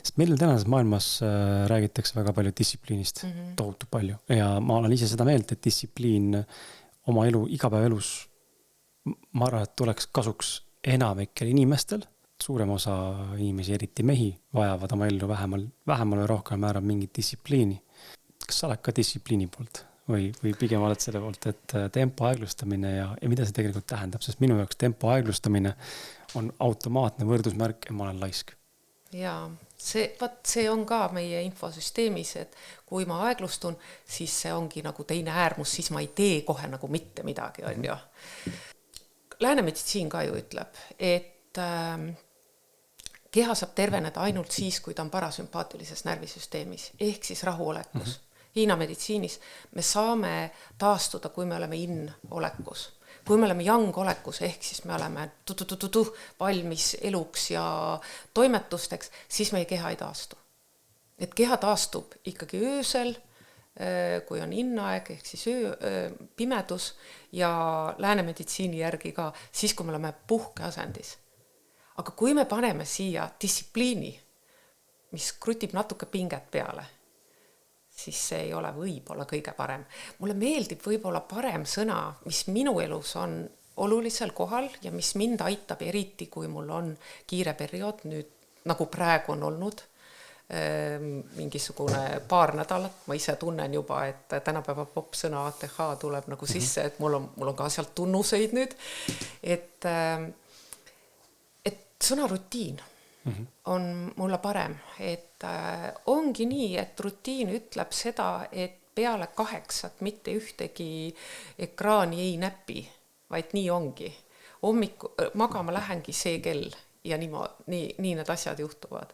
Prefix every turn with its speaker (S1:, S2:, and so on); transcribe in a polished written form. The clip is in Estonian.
S1: Sest meil tänases maailmas räägitakse väga palju distsipliinist, tohutu palju. Ja ma olen ise seda meelt, et distsipliin oma elu, igapäevaelus, ma arvan, et tuleks kasuks enamikel inimestel. Suurem osa inimesi, eriti mehi, vajavad oma ellu vähemal või rohkem määral mingit distsipliini. Kas sa oled ka distsipliini poolt? Või pigem oled selle poolt, et tempo aeglustamine ja mida see tegelikult tähendab? Sest minu jaoks tempo aeglustamine on automaatne võrdusmärk ja ma olen laisk.
S2: Jaa, see on ka meie infosüsteemis, et kui ma aeglustun, siis see ongi nagu teine äärmus, siis ma ei tee kohe nagu mitte midagi, on ju. Lääne meditsiin ka ju ütleb, et keha saab terveneda ainult siis, kui ta on parasümpaatilises närvisüsteemis, ehk siis rahuolekus. Hiina meditsiinis me saame taastuda, kui me oleme in-olekus. Kui me oleme yang-olekus, ehk siis me oleme valmis eluks ja toimetusteks, siis meie keha ei taastu. Et keha taastub ikkagi öösel, kui on innaeg, ehk siis pimedus ja lääne meditsiini järgi ka, siis kui me oleme puhkeasendis. Aga kui me paneme siia distsipliini, mis krutib natuke pinget peale, siis see ei ole võib-olla kõige parem. Mulle meeldib võib-olla parem sõna, mis minu elus on olulisel kohal ja mis mind aitab eriti, kui mul on kiire periood, nüüd nagu praegu on olnud mingisugune paar nädalat. Ma ise tunnen juba, et tänapäeva popsõna ATH tuleb nagu sisse, et mul on ka sealt tunnuseid nüüd. Et sõna rutiin on mulle parem, et ongi nii, et rutiin ütleb seda, et peale 8 mitte ühtegi ekraani ei näpi, vaid nii ongi. Magama lähengi see kell ja nii need asjad juhtuvad.